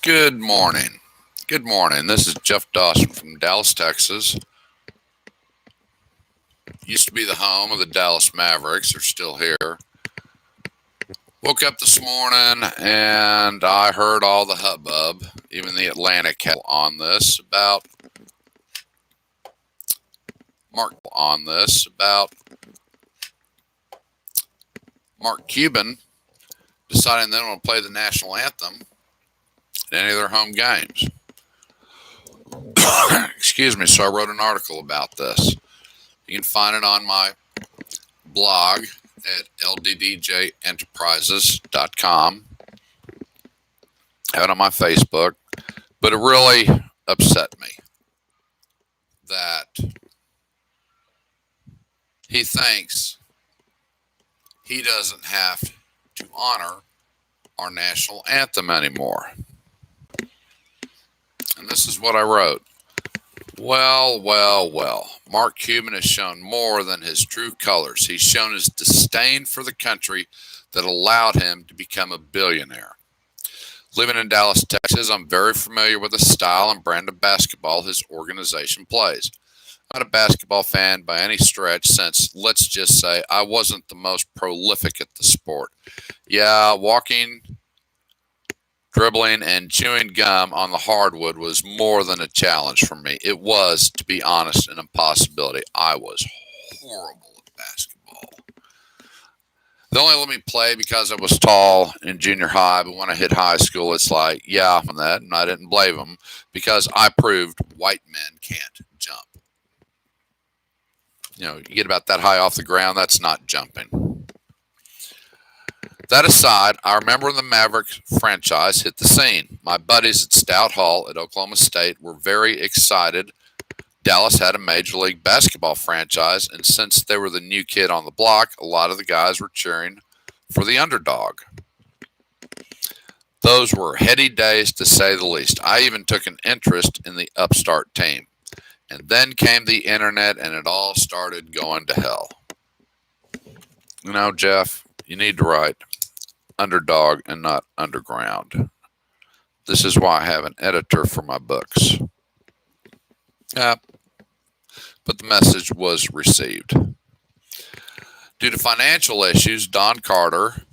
Good morning. Good morning. This is Jeff Dawson from Dallas, Texas. Used to be the home of the Dallas Mavericks. They're still here. Woke up this morning and I heard all the hubbub, even the Atlantic had about Mark Cuban deciding they don't want to play the national anthem at any of their home games. Excuse me. So I wrote an article about this. You can find it on my blog at lddjenterprises.com. Have it on my Facebook. But it really upset me that he thinks he doesn't have to honor our national anthem anymore. And this is what I wrote. Well. Mark Cuban has shown more than his true colors. He's shown his disdain for the country that allowed him to become a billionaire. Living in Dallas, Texas, I'm very familiar with the style and brand of basketball his organization plays. I'm not a basketball fan by any stretch since, let's just say, I wasn't the most prolific at the sport. Yeah, walking, dribbling, and chewing gum on the hardwood was more than a challenge for me. It was, to be honest, an impossibility. I was horrible at basketball. They only let me play because I was tall in junior high, but when I hit high school, it's like, yeah, on that, and I didn't blame them because I proved white men can't jump. You get about that high off the ground, that's not jumping. That aside, I remember when the Mavericks franchise hit the scene. My buddies at Stout Hall at Oklahoma State were very excited. Dallas had a Major League Basketball franchise, and since they were the new kid on the block, a lot of the guys were cheering for the underdog. Those were heady days, to say the least. I even took an interest in the upstart team. And then came the internet, and it all started going to hell. Jeff, you need to write underdog and not underground. This is why I have an editor for my books. Yeah, but the message was received. Due to financial issues, Don Carter,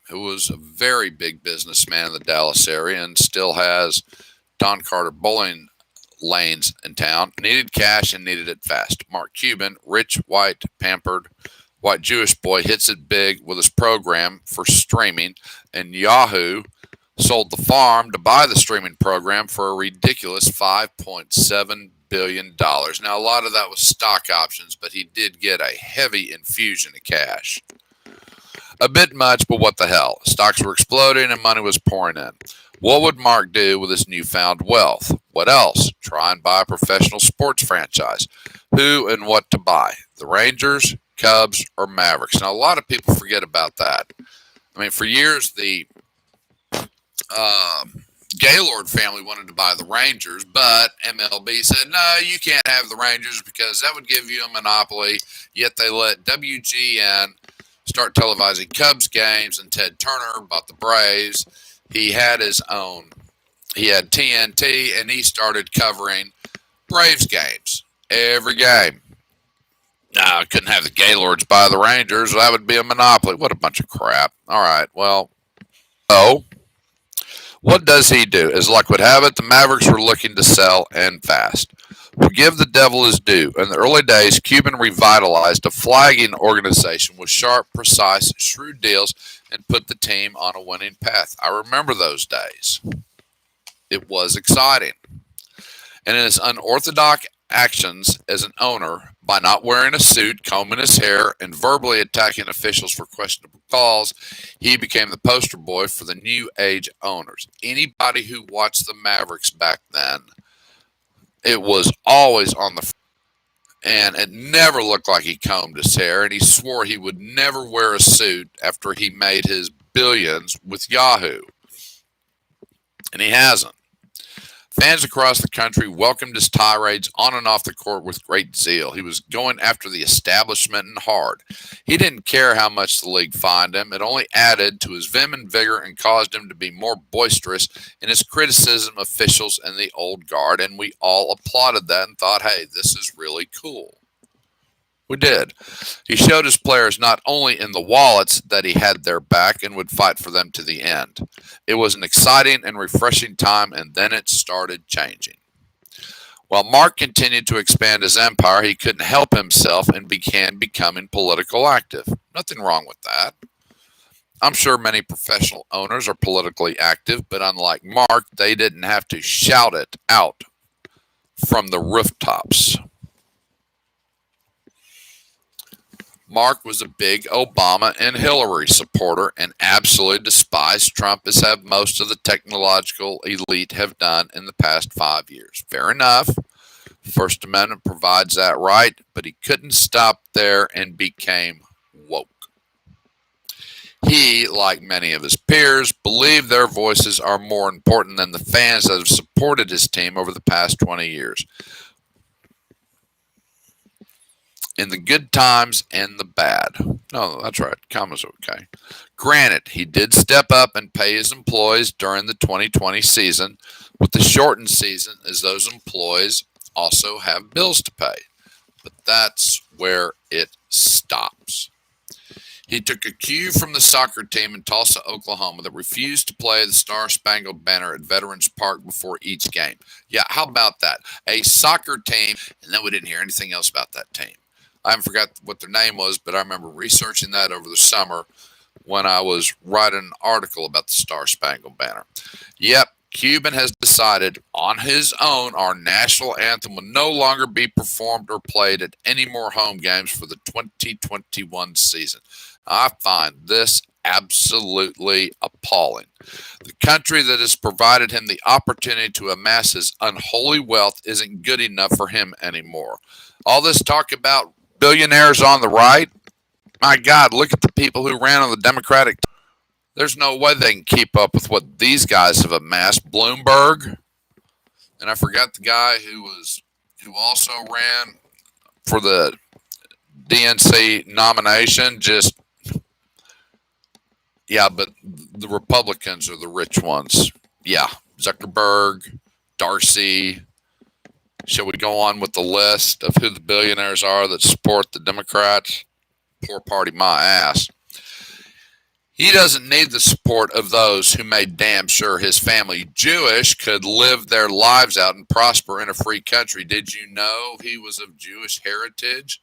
who was a very big businessman in the Dallas area and still has Don Carter bowling lanes in town, needed cash and needed it fast. Mark Cuban, rich, white, pampered, white Jewish boy, hits it big with his program for streaming, and Yahoo sold the farm to buy the streaming program for a ridiculous $5.7 billion. Now, a lot of that was stock options, but he did get a heavy infusion of cash. A bit much, but what the hell? Stocks were exploding and money was pouring in. What would Mark do with his newfound wealth? What else? Try and buy a professional sports franchise. Who and what to buy? The Rangers, Cubs, or Mavericks? Now, a lot of people forget about that. I mean, for years, the Gaylord family wanted to buy the Rangers, but MLB said, no, you can't have the Rangers because that would give you a monopoly. Yet they let WGN start televising Cubs games, and Ted Turner bought the Braves. He had his own. He had TNT, and he started covering Braves games every game. Now, I couldn't have the Gaylords buy the Rangers. That would be a monopoly. What a bunch of crap. All right, well, what does he do? As luck would have it, the Mavericks were looking to sell, and fast. We'll give the devil his due. In the early days, Cuban revitalized a flagging organization with sharp, precise, shrewd deals and put the team on a winning path. I remember those days. It was exciting. And in his unorthodox actions as an owner, by not wearing a suit, combing his hair, and verbally attacking officials for questionable calls, he became the poster boy for the new age owners. Anybody who watched the Mavericks back then, it was always on the and it never looked like he combed his hair, and he swore he would never wear a suit after he made his billions with Yahoo. And he hasn't. Fans across the country welcomed his tirades on and off the court with great zeal. He was going after the establishment and hard. He didn't care how much the league fined him. It only added to his vim and vigor and caused him to be more boisterous in his criticism of officials and the old guard, and we all applauded that and thought, hey, this is really cool. We did. He showed his players not only in the wallets that he had their back and would fight for them to the end. It was an exciting and refreshing time, and then it started changing. While Mark continued to expand his empire, he couldn't help himself and began becoming politically active. Nothing wrong with that. I'm sure many professional owners are politically active, but unlike Mark, they didn't have to shout it out from the rooftops. Mark was a big Obama and Hillary supporter and absolutely despised Trump, as have most of the technological elite have done in the past 5 years. Fair enough. First Amendment provides that right, but he couldn't stop there and became woke. He, like many of his peers, believed their voices are more important than the fans that have supported his team over the past 20 years. In the good times and the bad. No, that's right. Comma's okay. Granted, he did step up and pay his employees during the 2020 season with the shortened season, as those employees also have bills to pay. But that's where it stops. He took a cue from the soccer team in Tulsa, Oklahoma that refused to play the Star-Spangled Banner at Veterans Park before each game. Yeah, how about that? A soccer team, and then we didn't hear anything else about that team. I haven't forgot what their name was, but I remember researching that over the summer when I was writing an article about the Star-Spangled Banner. Yep, Cuban has decided on his own our national anthem will no longer be performed or played at any more home games for the 2021 season. I find this absolutely appalling. The country that has provided him the opportunity to amass his unholy wealth isn't good enough for him anymore. All this talk about billionaires on the right, my God, look at the people who ran on the Democratic. There's no way they can keep up with what these guys have amassed. Bloomberg, and I forgot the guy who also ran for the DNC nomination. Just yeah, but the Republicans are the rich ones. Yeah, Zuckerberg, Darcy. Shall we go on with the list of who the billionaires are that support the Democrats? Poor party, my ass. He doesn't need the support of those who made damn sure his family, Jewish, could live their lives out and prosper in a free country. Did you know he was of Jewish heritage?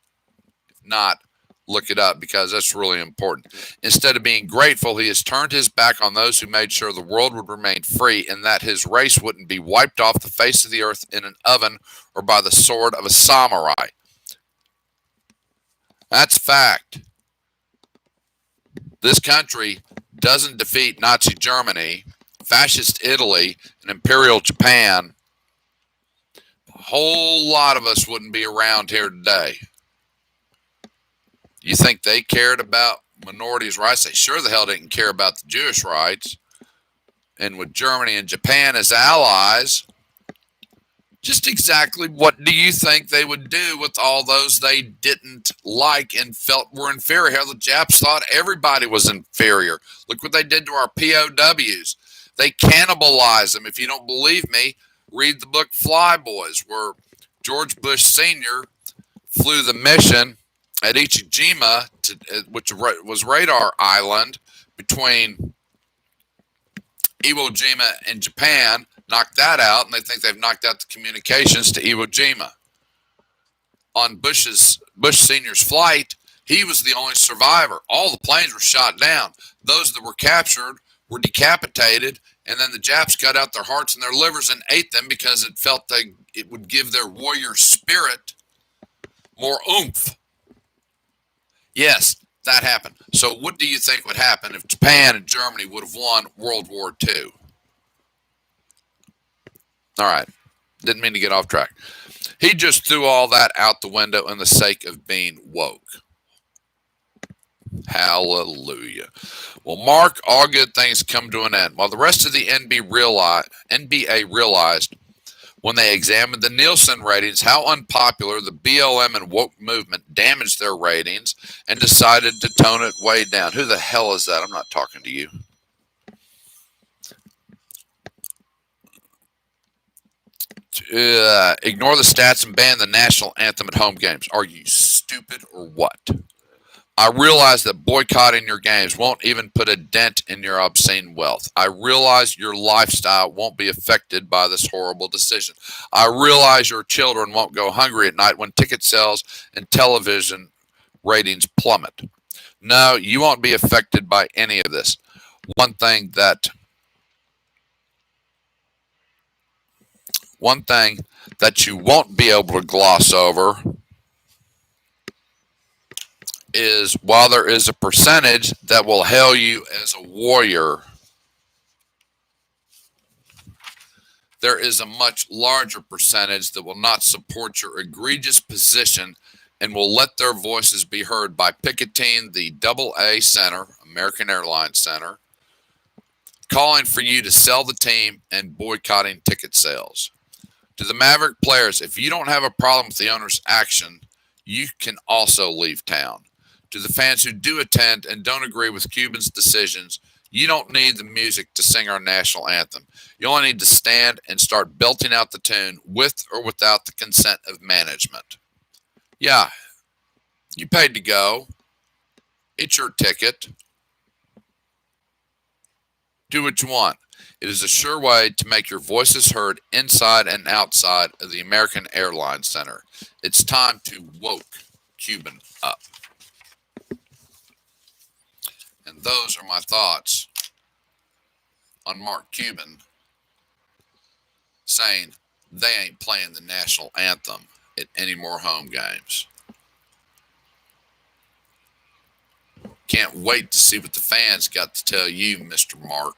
If not, look it up because that's really important. Instead of being grateful, he has turned his back on those who made sure the world would remain free and that his race wouldn't be wiped off the face of the earth in an oven or by the sword of a samurai. That's fact. This country doesn't defeat Nazi Germany, fascist Italy, and Imperial Japan. A whole lot of us wouldn't be around here today. You think they cared about minorities' rights? They sure the hell didn't care about the Jewish rights. And with Germany and Japan as allies, just exactly what do you think they would do with all those they didn't like and felt were inferior? Hell, the Japs thought everybody was inferior. Look what they did to our POWs. They cannibalized them. If you don't believe me, read the book Flyboys, where George Bush Sr. flew the mission at Iwo Jima, which was Radar Island between Iwo Jima and Japan, knocked that out, and they think they've knocked out the communications to Iwo Jima. On Bush Sr.'s flight, he was the only survivor. All the planes were shot down. Those that were captured were decapitated, and then the Japs cut out their hearts and their livers and ate them because it felt it would give their warrior spirit more oomph. Yes, that happened. So what do you think would happen if Japan and Germany would have won World War II? All right. Didn't mean to get off track. He just threw all that out the window in the sake of being woke. Hallelujah. Well, Mark, all good things come to an end. While the rest of the NBA realized When they examined the Nielsen ratings, how unpopular the BLM and woke movement damaged their ratings and decided to tone it way down. Who the hell is that? I'm not talking to you. Ignore the stats and ban the national anthem at home games. Are you stupid or what? I realize that boycotting your games won't even put a dent in your obscene wealth. I realize your lifestyle won't be affected by this horrible decision. I realize your children won't go hungry at night when ticket sales and television ratings plummet. No, you won't be affected by any of this. One thing that one thing that you won't be able to gloss over is while there is a percentage that will hail you as a warrior, there is a much larger percentage that will not support your egregious position and will let their voices be heard by picketing the AA Center, American Airlines Center, calling for you to sell the team and boycotting ticket sales. To the Maverick players, if you don't have a problem with the owner's action, you can also leave town. To the fans who do attend and don't agree with Cuban's decisions, you don't need the music to sing our national anthem. You only need to stand and start belting out the tune with or without the consent of management. Yeah, you paid to go. It's your ticket. Do what you want. It is a sure way to make your voices heard inside and outside of the American Airlines Center. It's time to woke Cuban up. And those are my thoughts on Mark Cuban saying they ain't playing the national anthem at any more home games. Can't wait to see what the fans got to tell you, Mr. Mark.